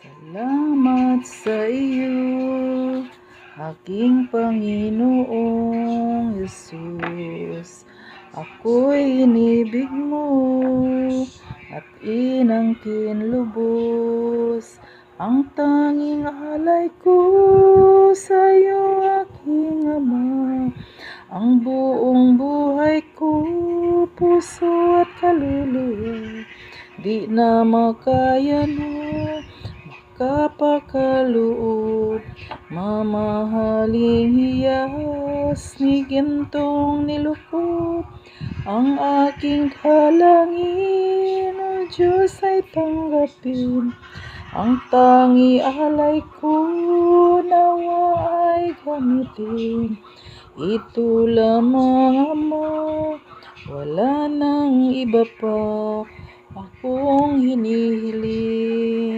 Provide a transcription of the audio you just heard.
Salamat sa iyo, aking Panginoong Hesus. Ako'y inibig mo at inangkin lubos. Ang tanging alay ko sa iyo, aking Ama. Ang buong buhay ko, puso at kaluluwa, di na makaya na makapakaloob. Mamahaling hiyas ni gintong nilukod, ang aking dalangin, O Diyos, ay tanggapin. Ang tangi alay ko, nawa ay gamitin. Ito lamang, Ama, wala nang iba pa akong hinihiling.